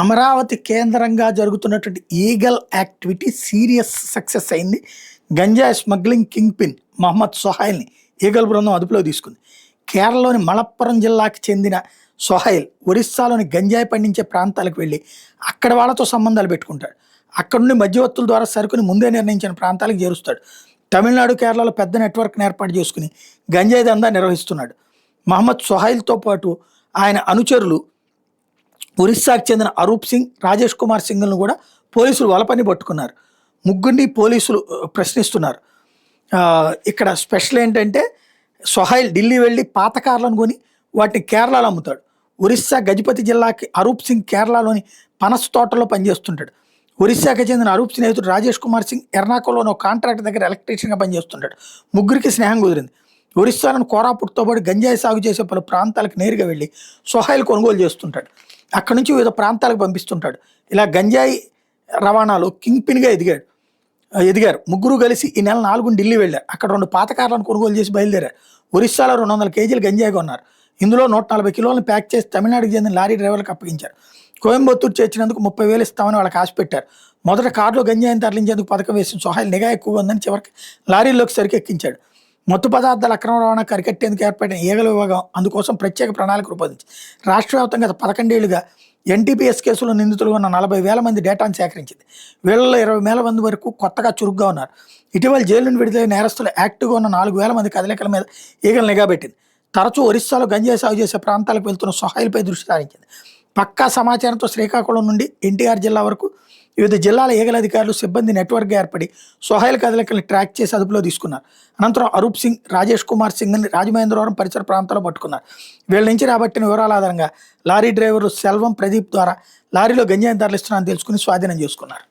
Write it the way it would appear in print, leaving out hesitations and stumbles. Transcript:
అమరావతి కేంద్రంగా జరుగుతున్నటువంటి eagle activity serious success అయింది. గంజాయి స్మగ్లింగ్ కింగ్ పిన్ మహమ్మద్ సొహైల్ని ఈగల్ బృందం అదుపులో తీసుకుంది. కేరళలోని మలప్పురం జిల్లాకి చెందిన సొహైల్ ఒరిస్సాలోని గంజాయి పండించే ప్రాంతాలకు వెళ్ళి అక్కడ వాళ్ళతో సంబంధాలు పెట్టుకుంటాడు. అక్కడ నుండి మధ్యవర్తుల ద్వారా సరుకుని ముందే నిర్ణయించిన ప్రాంతాలకు చేరుస్తాడు. తమిళనాడు, కేరళలో పెద్ద నెట్వర్క్ని ఏర్పాటు చేసుకుని గంజాయి దందా నిర్వహిస్తున్నాడు. మహమ్మద్ సొహైల్తో పాటు ఆయన అనుచరులు ఒరిస్సాకు చెందిన అరూప్ సింగ్, రాజేష్ కుమార్ సింగ్లను కూడా పోలీసులు వలపని పట్టుకున్నారు. ముగ్గురిని పోలీసులు ప్రశ్నిస్తున్నారు. ఇక్కడ స్పెషల్ ఏంటంటే సొహైల్ ఢిల్లీ వెళ్ళి పాత కార్లను కొని వాటిని కేరళలో అమ్ముతాడు. ఒరిస్సా గజపతి జిల్లాకి అరూప్ సింగ్ కేరళలోని పనస తోటలో పనిచేస్తుంటాడు. ఒరిస్సాకి చెందిన అరూప్ స్నేహితుడు రాజేష్ కుమార్ సింగ్ ఎర్నాకుళంలో ఒక కాంట్రాక్ట్ దగ్గర ఎలక్ట్రీషియన్గా పనిచేస్తుంటాడు. ముగ్గురికి స్నేహం కుదిరింది. ఒరిస్సాలోని కోరాపుట్తో పాటు గంజాయి సాగు చేసే పలు ప్రాంతాలకు నేరుగా వెళ్ళి సొహైల్ కొనుగోలు చేస్తుంటాడు. అక్కడి నుంచి వివిధ ప్రాంతాలకు పంపిస్తుంటాడు. ఇలా గంజాయి రవాణాలో కింగ్ పిన్గా ఎదిగారు. ముగ్గురు కలిసి ఈ నెల 4న ఢిల్లీ వెళ్ళారు. అక్కడ 2 పాత కార్లను కొనుగోలు చేసి బయలుదేరారు. ఒరిస్సాలో 200 కేజీలు గంజాయి కొన్నారు. ఇందులో 140 కిలోలను ప్యాక్ చేసి తమిళనాడుకి చెందిన లారీ డ్రైవర్లకు అప్పగించారు. కోయంబత్తూరు చేర్చినందుకు 30,000 ఇస్తామని వాళ్ళకి ఆశ పెట్టారు. మొదట కారులో గంజాయిని తరలించేందుకు పథకం వేసిన సొహైల్ నిఘా ఎక్కువగా ఉందని చివరికి లారీల్లోకి సరికి ఎక్కించాడు. మత్తు పదార్థాల అక్రమ రవాణాకు అరికట్టేందుకు ఏర్పడిన ఈగల విభాగం అందుకోసం ప్రత్యేక ప్రణాళిక రూపొందించి రాష్ట్ర వ్యాప్తంగా గత 11 ఏళ్లుగా ఎన్టీపీఎస్ కేసులో నిందితులు ఉన్న 40,000 మంది డేటాను సేకరించింది. వీళ్ళలో 20,000 మంది వరకు కొత్తగా చురుగ్గా ఉన్నారు. ఇటీవల జైలు నుండి విడుదలైన నేరస్తులు యాక్టివ్గా ఉన్న 4,000 మంది కదలికల మీద ఈగలు నిఘా పెట్టింది. తరచూ ఒరిస్సాలో గంజాయి సాగు చేసే ప్రాంతాలకు వెళ్తున్న సొహైల్పై దృష్టి సారించింది. పక్కా సమాచారంతో శ్రీకాకుళం నుండి ఎన్టీఆర్ జిల్లా వరకు వివిధ జిల్లాల ఈగల అధికారులు సిబ్బంది నెట్వర్క్గా ఏర్పడి సొహైల్ కదలికల్ని ట్రాక్ చేసి అదుపులో తీసుకున్నారు. అనంతరం అరూప్ సింగ్, రాజేష్ కుమార్ సింగ్ని రాజమహేంద్రవరం పరిసర ప్రాంతాల్లో పట్టుకున్నారు. వీళ్ళ నుంచి రాబట్టిన వివరాల ఆధారంగా లారీ డ్రైవర్లు సెల్వం, ప్రదీప్ ద్వారా లారీలో గంజాయిని తరలిస్తున్నారని తెలుసుకుని స్వాధీనం చేసుకున్నారు.